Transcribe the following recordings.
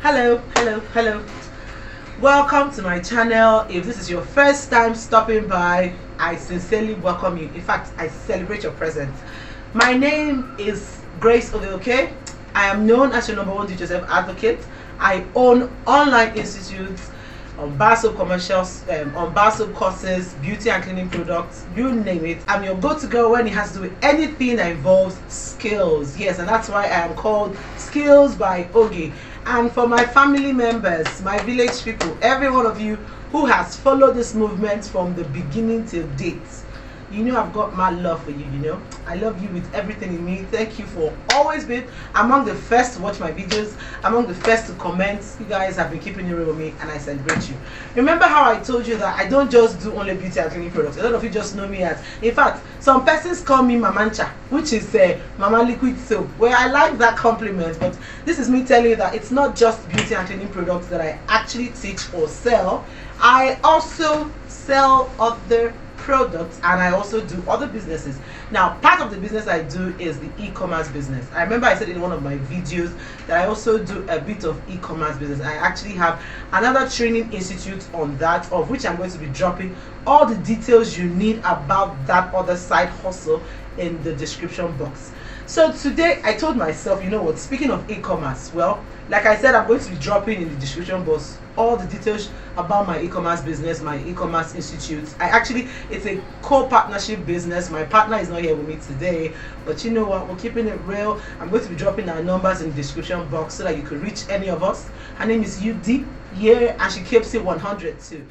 Hello. Welcome to my channel. If this is your first time stopping by, I sincerely welcome you. In fact, I celebrate your presence. My name is Grace Odeoke. I am known as your #1 do-it-yourself advocate. I own online institutes, on-bar commercials, on-bar courses, beauty and cleaning products, you name it. I'm your go-to-girl when it has to do with anything that involves skills. Yes, and that's why I am called Skills by Ogi. And for my family members, my village people, every one of you who has followed this movement from the beginning till date, you know I've got my love for you, I love you with everything in me. Thank you for always being among the first to watch my videos, among the first to comment. You guys have been keeping it real with me and I celebrate you. Remember how I told you that I don't just do only beauty and cleaning products. A lot of you just know me as, in fact, some persons call me Mamancha, which is Mama Liquid Soap, where I like that compliment. But this is me telling you that it's not just beauty and cleaning products that I actually teach or sell. I also sell other products and I also do other businesses. Now, part of the business I do is the e-commerce business. I remember I said in one of my videos that I also do a bit of e-commerce business. I actually have another training institute on that, of which I'm going to be dropping all the details you need about that other side hustle in the description box. So today I told myself, you know what, speaking of e-commerce, well, like I said, I'm going to be dropping in the description box all the details about my e-commerce business, my e-commerce institute. It's a co-partnership business. My partner is not here with me today, but you know what, we're keeping it real. I'm going to be dropping our numbers in the description box so that you could reach any of us. Her name is UD, and she keeps it 100 too.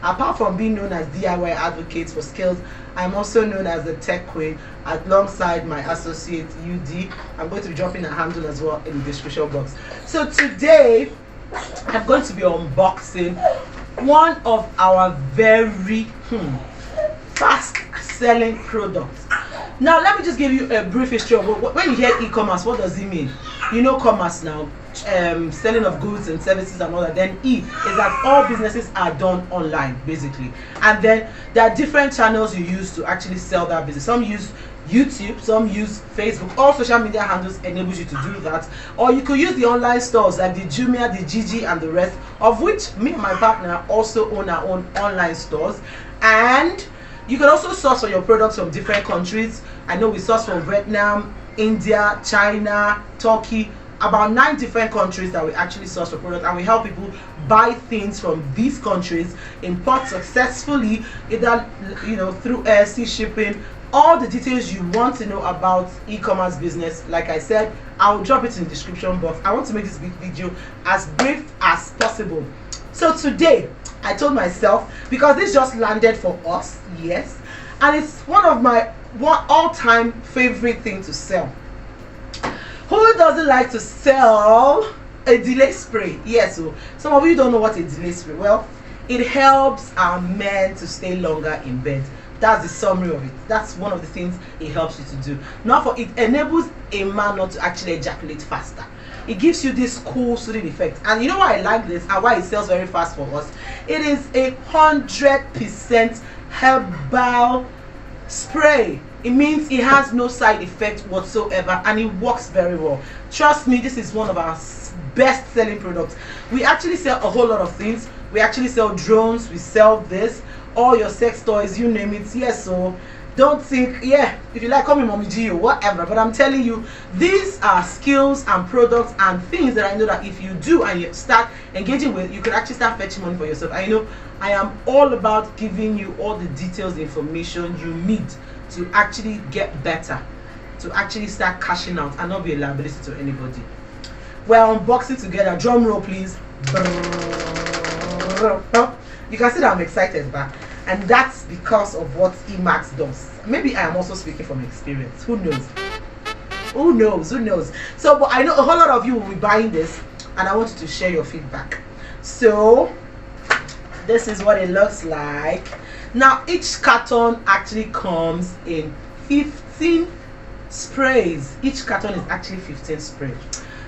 Apart from being known as DIY advocate for skills, I'm also known as the tech queen alongside my associate UD. I'm going to be dropping a handle as well in the description box. So today I'm going to be unboxing one of our very fast selling products. Now let me just give you a brief history of when you hear e-commerce, what does it mean? You know commerce now, selling of goods and services and all that. Then E is that all businesses are done online basically, and then there are different channels you use to actually sell that business. Some use YouTube, some use Facebook. All social media handles enables you to do that, or you could use the online stores like the Jumia, the Gigi and the rest, of which me and my partner also own our own online stores. And you can also source for your products from different countries. I know we source from Vietnam, India, China, Turkey, about 9 different countries that we actually source for products, and we help people buy things from these countries, import successfully, either through air, sea shipping. All the details you want to know about e-commerce business, like I said, I'll drop it in the description box. I want to make this video as brief as possible. So today I told myself, because this just landed for us, yes, and it's one of my all-time favorite thing to sell. Who doesn't like to sell a delay spray? Yes, so some of you don't know what a delay spray. Well, it helps our men to stay longer in bed. That's the summary of it. That's one of the things it helps you to do. It enables a man not to actually ejaculate faster. It gives you this cool soothing effect. And you know why I like this and why it sells very fast for us? It is 100% herbal spray. It means it has no side effect whatsoever and it works very well. Trust me, this is one of our best selling products. We actually sell a whole lot of things. We actually sell drones, we sell this, all your sex toys, you name it. Yes, so don't think, if you like, call me Mommy G or whatever, but I'm telling you, these are skills and products and things that I know that if you do and you start engaging with, you can actually start fetching money for yourself. I know I am all about giving you all the details, the information you need to actually get better, to actually start cashing out and not be a liability to anybody. We're unboxing together. Drum roll please. You can see that I'm excited, and that's because of what IMAX does. Maybe I am also speaking from experience. Who knows? So, but I know a whole lot of you will be buying this, and I want you to share your feedback. So, this is what it looks like. Now, each carton actually comes in 15 sprays. Each carton is actually 15 sprays.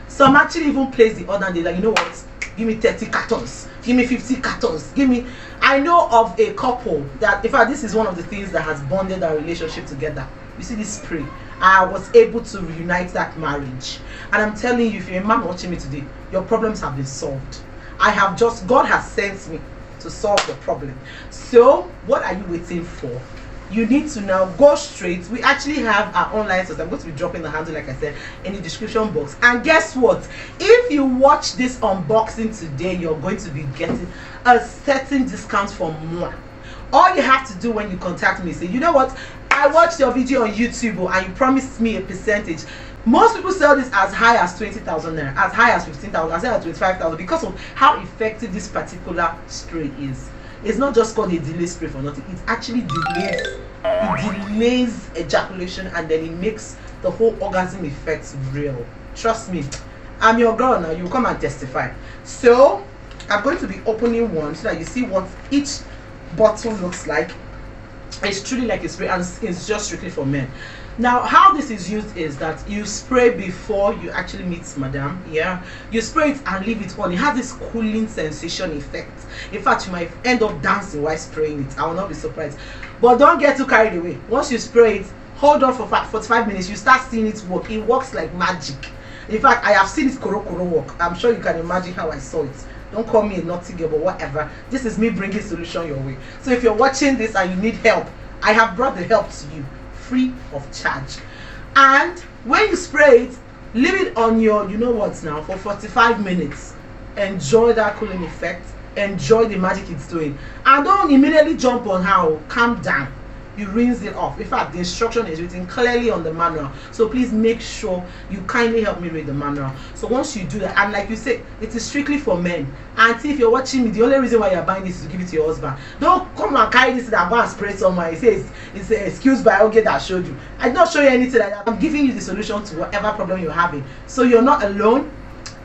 Some actually even place the order and they're like, you know what? Give me 30 cartons, give me 50 cartons, give me. I know of a couple that, in fact, this is one of the things that has bonded our relationship together. You see this spray, I was able to reunite that marriage. And I'm telling you, if you're a man watching me today, your problems have been solved. God has sent me to solve the problem. So what are you waiting for? You need to now go straight. We actually have our online source. I'm going to be dropping the handle, like I said, in the description box. And guess what? If you watch this unboxing today, you're going to be getting a certain discount for more. All you have to do when you contact me is say, you know what, I watched your video on YouTube and you promised me a percentage. Most people sell this as high as 20,000 naira, as high as 15,000, as high as 25,000, because of how effective this particular spray is. It's not just called a delay spray for nothing. It actually delays ejaculation, and then it makes the whole orgasm effect real. Trust me, I'm your girl now. You come and testify. So I'm going to be opening one so that you see what each bottle looks like. It's truly like a spray, and it's just strictly for men. Now, how this is used is that you spray before you actually meet madam. Yeah, you spray it and leave it on. It has this cooling sensation effect. In fact, you might end up dancing while spraying it. I will not be surprised. But don't get too carried away. Once you spray it, hold on for 45 minutes. You start seeing it work. It works like magic. In fact, I have seen it koro work. I'm sure you can imagine how I saw it. Don't call me a naughty girl, but whatever. This is me bringing solution your way. So if you're watching this and you need help, I have brought the help to you, free of charge. And when you spray it, leave it on your, you know what now, for 45 minutes. Enjoy that cooling effect. Enjoy the magic it's doing. And don't immediately jump on how. Calm down. You rinse it off. In fact, the instruction is written clearly on the manual. So please make sure you kindly help me read the manual. So once you do that, and like you said, it is strictly for men. And if you're watching me, the only reason why you're buying this is to give it to your husband. Don't come and carry this and go and spray somewhere. It says it's an excuse by okay that I showed you. I did not show you anything like that. I'm giving you the solution to whatever problem you're having. So you're not alone.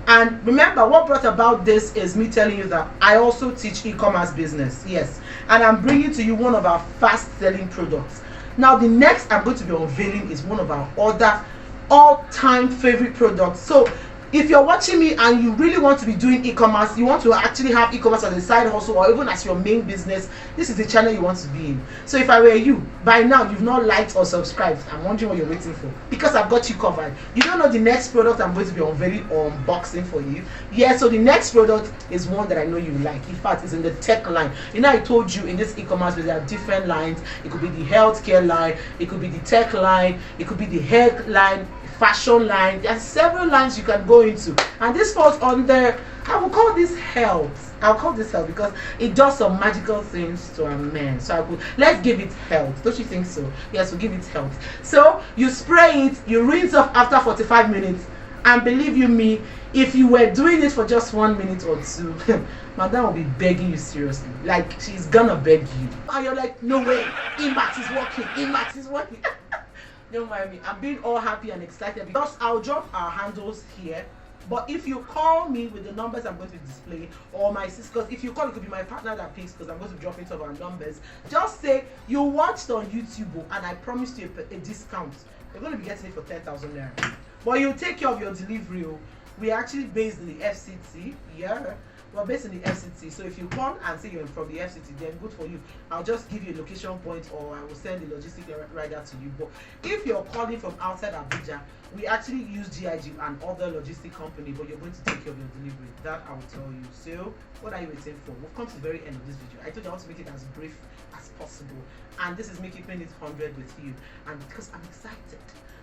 And remember, what brought about this is me telling you that I also teach e-commerce business. Yes. And I'm bringing to you one of our fast-selling products. Now, the next I'm going to be unveiling is one of our other all-time favorite products. So if you're watching me and you really want to be doing e-commerce, you want to actually have e-commerce as a side hustle or even as your main business, this is the channel you want to be in. So if I were you, by now you've not liked or subscribed, I'm wondering what you're waiting for, because I've got you covered. You don't know the next product I'm going to be unveiling or unboxing for you. Yeah, so the next product is one that I know you like. In fact, it's in the tech line. You know, I told you in this e-commerce there are different lines. It could be the healthcare line, it could be the tech line, it could be the hair line, fashion line. There are several lines you can go into, and this falls under, I will call this health. I'll call this health because it does some magical things to a man. So I could, let's give it health. Don't you think so? Yes, we'll give it health. So you spray it, you rinse off after 45 minutes, and believe you me, if you were doing it for just 1 minute or two, madam will be begging you seriously. Like, she's gonna beg you, and you're like, no way, IMAX is working, IMAX is working. Don't mind me, I'm being all happy and excited because I'll drop our handles here. But if you call me with the numbers I'm going to display, or my sister, because if you call, it could be my partner that picks, because I'm going to drop into our numbers. Just say you watched on YouTube and I promised you a discount. You're going to be getting it for 10,000 naira. But you take care of your delivery. We actually based in the FCT. Yeah, we're based in the FCT. So if you call and say you're from the FCT, then good for you. I'll just give you a location point, or I will send the logistic rider to you. But if you're calling from outside Abuja, we actually use GIG and other logistic company, but you're going to take care of your delivery. That I will tell you. So what are you waiting for? We've come to the very end of this video. I told you I want to make it as brief as possible, and this is me keeping it 100 with you, and because I'm excited,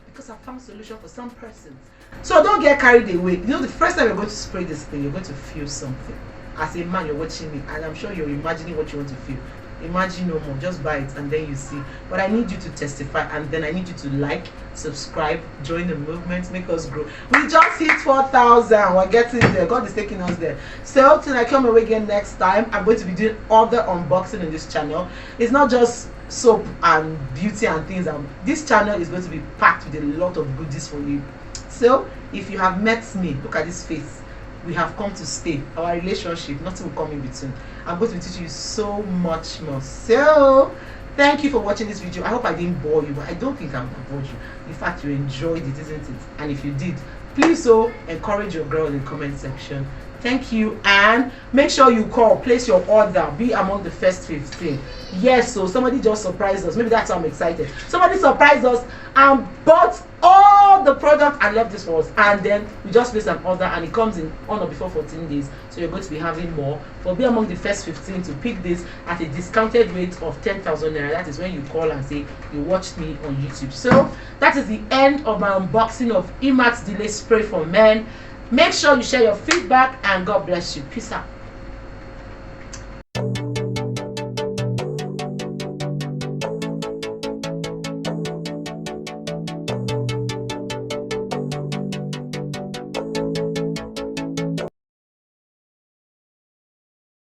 because I found a solution for some persons. So don't get carried away. You know, the first time you're going to spray this thing, you're going to feel something. As a man, you're watching me, and I'm sure you're imagining what you want to feel. Imagine no more, just buy it and then you see. But I need you to testify, and then I need you to like, subscribe, join the movement, make us grow. We just hit 4,000. We're getting there. God is taking us there. So till I come away again next time, I'm going to be doing other unboxing in this channel. It's not just soap and beauty and things. This channel is going to be packed with a lot of goodies for you. So if you have met me, look at this face. We have come to stay. Our relationship, nothing will come in between. I'm going to be teaching you so much more. So thank you for watching this video. I hope I didn't bore you, but I don't think I've bored you. In fact, you enjoyed it, isn't it? And if you did, please encourage your girl in the comment section. Thank you, and make sure you call, place your order, be among the first 15. Yes, so somebody just surprised us. Maybe that's why I'm excited. Somebody surprised us and bought all the product and left this for us, and then we just place an order and it comes in on or before 14 days. So you're going to be having more. But be among the first 15 to pick this at a discounted rate of 10,000 naira. That is when you call and say you watched me on YouTube. So that is the end of my unboxing of IMAX delay spray for men. Make sure you share your feedback, and God bless you. Peace out.